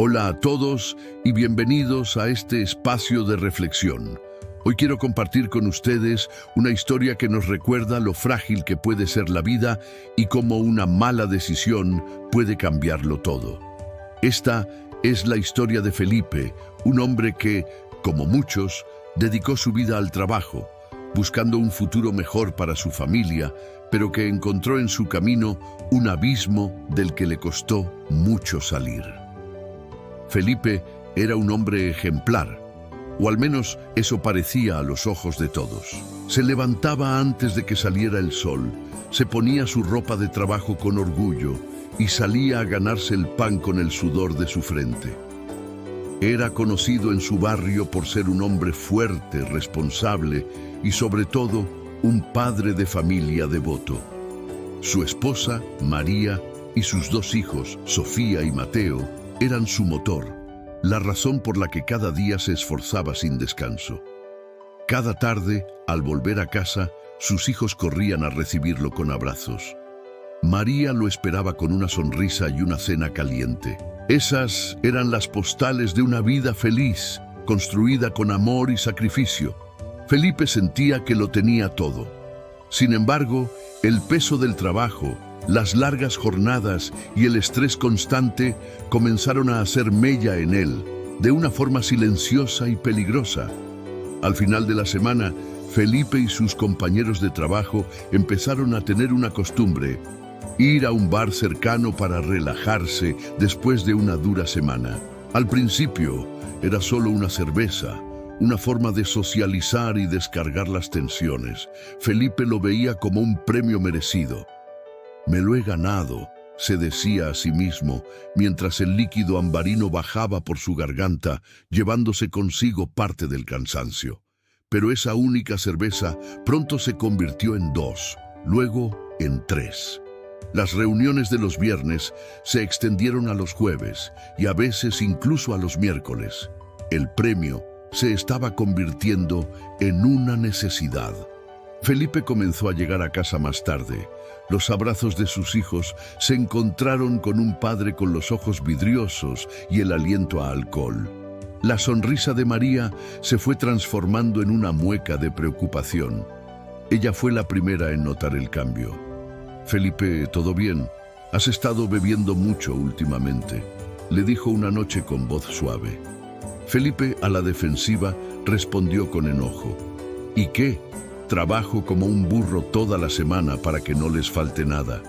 Hola a todos y bienvenidos a este espacio de reflexión. Hoy quiero compartir con ustedes una historia que nos recuerda lo frágil que puede ser la vida y cómo una mala decisión puede cambiarlo todo. Esta es la historia de Felipe, un hombre que, como muchos, dedicó su vida al trabajo, buscando un futuro mejor para su familia, pero que encontró en su camino un abismo del que le costó mucho salir. Felipe era un hombre ejemplar, o al menos eso parecía a los ojos de todos. Se levantaba antes de que saliera el sol, se ponía su ropa de trabajo con orgullo y salía a ganarse el pan con el sudor de su frente. Era conocido en su barrio por ser un hombre fuerte, responsable y sobre todo un padre de familia devoto. Su esposa, María, y sus dos hijos, Sofía y Mateo, eran su motor, la razón por la que cada día se esforzaba sin descanso. Cada tarde, al volver a casa, sus hijos corrían a recibirlo con abrazos. María lo esperaba con una sonrisa y una cena caliente. Esas eran las postales de una vida feliz, construida con amor y sacrificio. Felipe sentía que lo tenía todo. Sin embargo, el peso del trabajo, las largas jornadas y el estrés constante comenzaron a hacer mella en él, de una forma silenciosa y peligrosa. Al final de la semana, Felipe y sus compañeros de trabajo empezaron a tener una costumbre: ir a un bar cercano para relajarse después de una dura semana. Al principio, era solo una cerveza, una forma de socializar y descargar las tensiones. Felipe lo veía como un premio merecido. «Me lo he ganado», se decía a sí mismo, mientras el líquido ambarino bajaba por su garganta, llevándose consigo parte del cansancio. Pero esa única cerveza pronto se convirtió en 2, luego en 3. Las reuniones de los viernes se extendieron a los jueves y a veces incluso a los miércoles. El premio se estaba convirtiendo en una necesidad. Felipe comenzó a llegar a casa más tarde. Los abrazos de sus hijos se encontraron con un padre con los ojos vidriosos y el aliento a alcohol. La sonrisa de María se fue transformando en una mueca de preocupación. Ella fue la primera en notar el cambio. «Felipe, ¿todo bien? Has estado bebiendo mucho últimamente», le dijo una noche con voz suave. Felipe, a la defensiva, respondió con enojo: «¿Y qué? Trabajo como un burro toda la semana para que no les falte nada.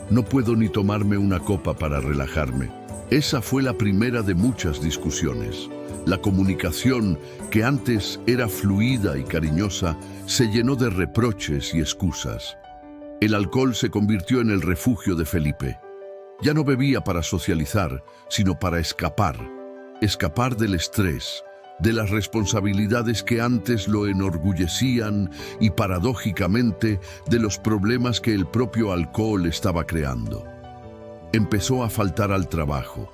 No puedo ni tomarme una copa para relajarme». Esa fue la primera de muchas discusiones. La comunicación, que antes era fluida y cariñosa, se llenó de reproches y excusas. El alcohol se convirtió en el refugio de Felipe. Ya no bebía para socializar, sino para escapar del estrés, de las responsabilidades que antes lo enorgullecían y, paradójicamente, de los problemas que el propio alcohol estaba creando. Empezó a faltar al trabajo.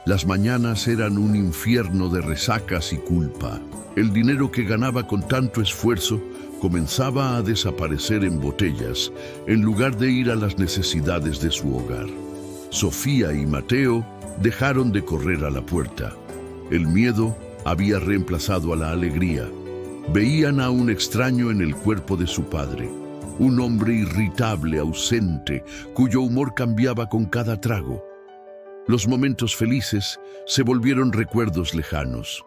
Las mañanas eran un infierno de resacas y culpa. El dinero que ganaba con tanto esfuerzo comenzaba a desaparecer en botellas, en lugar de ir a las necesidades de su hogar. Sofía y Mateo dejaron de correr a la puerta. El miedo había reemplazado a la alegría. Veían a un extraño en el cuerpo de su padre, un hombre irritable, ausente, cuyo humor cambiaba con cada trago. Los momentos felices se volvieron recuerdos lejanos.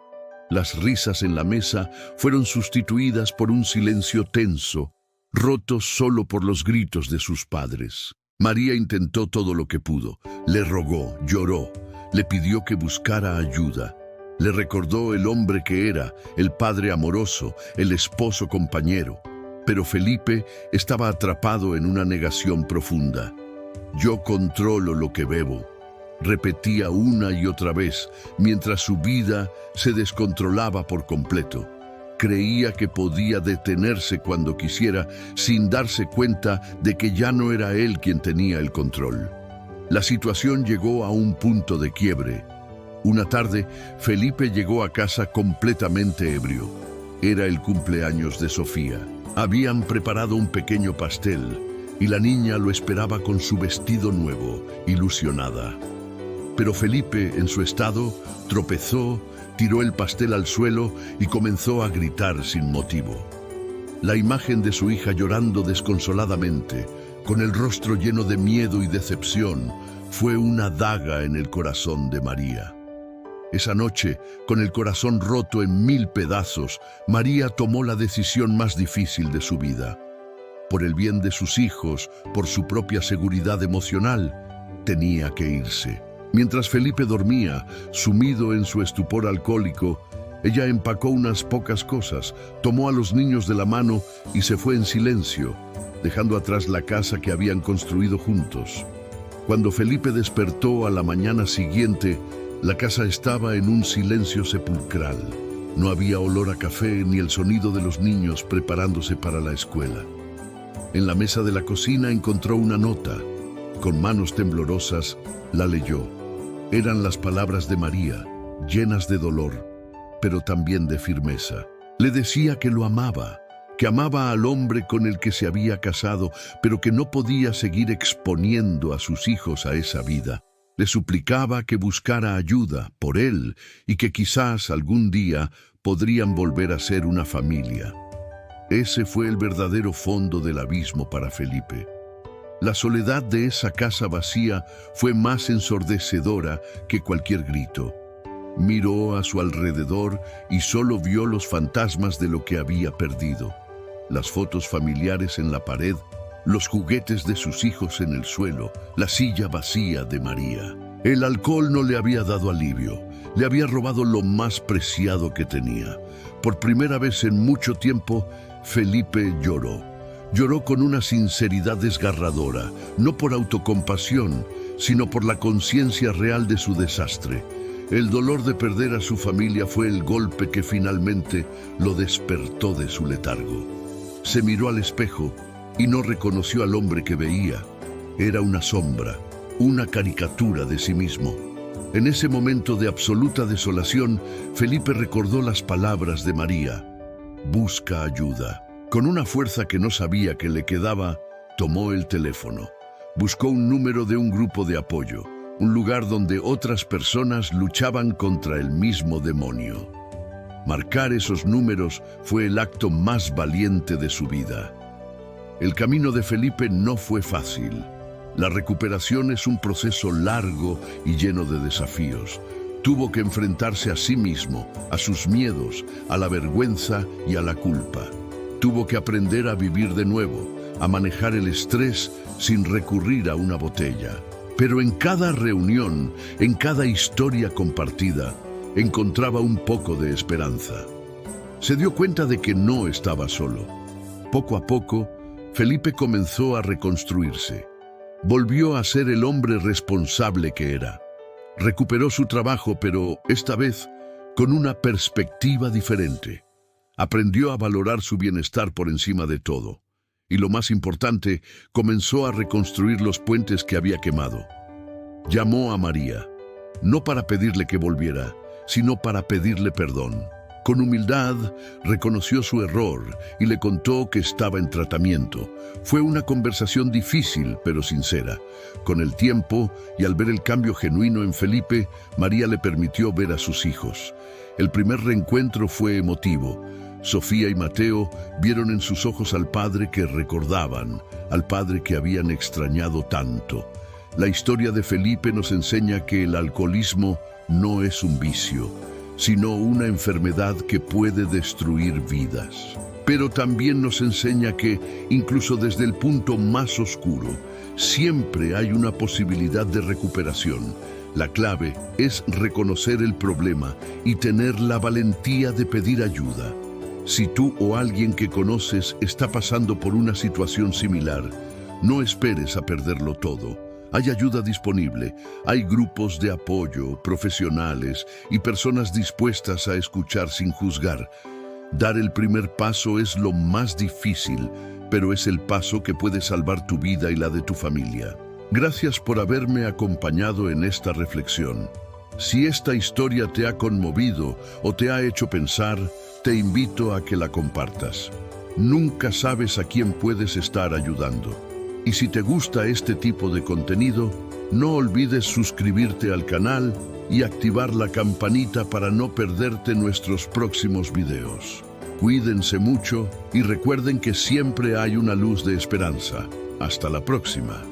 Las risas en la mesa fueron sustituidas por un silencio tenso, roto solo por los gritos de sus padres. María intentó todo lo que pudo. Le rogó, lloró, le pidió que buscara ayuda. Le recordó el hombre que era, el padre amoroso, el esposo compañero. Pero Felipe estaba atrapado en una negación profunda. «Yo controlo lo que bebo», repetía una y otra vez, mientras su vida se descontrolaba por completo. Creía que podía detenerse cuando quisiera, sin darse cuenta de que ya no era él quien tenía el control. La situación llegó a un punto de quiebre. Una tarde, Felipe llegó a casa completamente ebrio. Era el cumpleaños de Sofía. Habían preparado un pequeño pastel y la niña lo esperaba con su vestido nuevo, ilusionada. Pero Felipe, en su estado, tropezó, tiró el pastel al suelo y comenzó a gritar sin motivo. La imagen de su hija llorando desconsoladamente, con el rostro lleno de miedo y decepción, fue una daga en el corazón de María. Esa noche, con el corazón roto en 1000 pedazos, María tomó la decisión más difícil de su vida. Por el bien de sus hijos, por su propia seguridad emocional, tenía que irse. Mientras Felipe dormía, sumido en su estupor alcohólico, ella empacó unas pocas cosas, tomó a los niños de la mano y se fue en silencio, dejando atrás la casa que habían construido juntos. Cuando Felipe despertó a la mañana siguiente, la casa estaba en un silencio sepulcral. No había olor a café ni el sonido de los niños preparándose para la escuela. En la mesa de la cocina encontró una nota. Con manos temblorosas, la leyó. Eran las palabras de María, llenas de dolor, pero también de firmeza. Le decía que lo amaba, que amaba al hombre con el que se había casado, pero que no podía seguir exponiendo a sus hijos a esa vida. Le suplicaba que buscara ayuda por él y que quizás algún día podrían volver a ser una familia. Ese fue el verdadero fondo del abismo para Felipe. La soledad de esa casa vacía fue más ensordecedora que cualquier grito. Miró a su alrededor y solo vio los fantasmas de lo que había perdido. Las fotos familiares en la pared, los juguetes de sus hijos en el suelo, la silla vacía de María. El alcohol no le había dado alivio, le había robado lo más preciado que tenía. Por primera vez en mucho tiempo, Felipe lloró. Lloró con una sinceridad desgarradora, no por autocompasión, sino por la conciencia real de su desastre. El dolor de perder a su familia fue el golpe que finalmente lo despertó de su letargo. Se miró al espejo y no reconoció al hombre que veía. Era una sombra, una caricatura de sí mismo. En ese momento de absoluta desolación, Felipe recordó las palabras de María. Busca ayuda. Con una fuerza que no sabía que le quedaba, tomó el teléfono. Buscó un número de un grupo de apoyo, un lugar donde otras personas luchaban contra el mismo demonio. Marcar esos números fue el acto más valiente de su vida. El camino de Felipe no fue fácil. La recuperación es un proceso largo y lleno de desafíos. Tuvo que enfrentarse a sí mismo, a sus miedos, a la vergüenza y a la culpa. Tuvo que aprender a vivir de nuevo, a manejar el estrés sin recurrir a una botella. Pero en cada reunión, en cada historia compartida, encontraba un poco de esperanza. Se dio cuenta de que no estaba solo. Poco a poco, Felipe comenzó a reconstruirse. Volvió a ser el hombre responsable que era. Recuperó su trabajo, pero esta vez con una perspectiva diferente. Aprendió a valorar su bienestar por encima de todo. Y lo más importante, comenzó a reconstruir los puentes que había quemado. Llamó a María, no para pedirle que volviera, sino para pedirle perdón. Con humildad, reconoció su error y le contó que estaba en tratamiento. Fue una conversación difícil, pero sincera. Con el tiempo, y al ver el cambio genuino en Felipe, María le permitió ver a sus hijos. El primer reencuentro fue emotivo. Sofía y Mateo vieron en sus ojos al padre que recordaban, al padre que habían extrañado tanto. La historia de Felipe nos enseña que el alcoholismo no es un vicio, sino una enfermedad que puede destruir vidas. Pero también nos enseña que, incluso desde el punto más oscuro, siempre hay una posibilidad de recuperación. La clave es reconocer el problema y tener la valentía de pedir ayuda. Si tú o alguien que conoces está pasando por una situación similar, no esperes a perderlo todo. Hay ayuda disponible, hay grupos de apoyo, profesionales y personas dispuestas a escuchar sin juzgar. Dar el primer paso es lo más difícil, pero es el paso que puede salvar tu vida y la de tu familia. Gracias por haberme acompañado en esta reflexión. Si esta historia te ha conmovido o te ha hecho pensar, te invito a que la compartas. Nunca sabes a quién puedes estar ayudando. Y si te gusta este tipo de contenido, No olvides suscribirte al canal y activar la campanita para no perderte nuestros próximos videos. Cuídense mucho y recuerden que siempre hay una luz de esperanza. Hasta la próxima.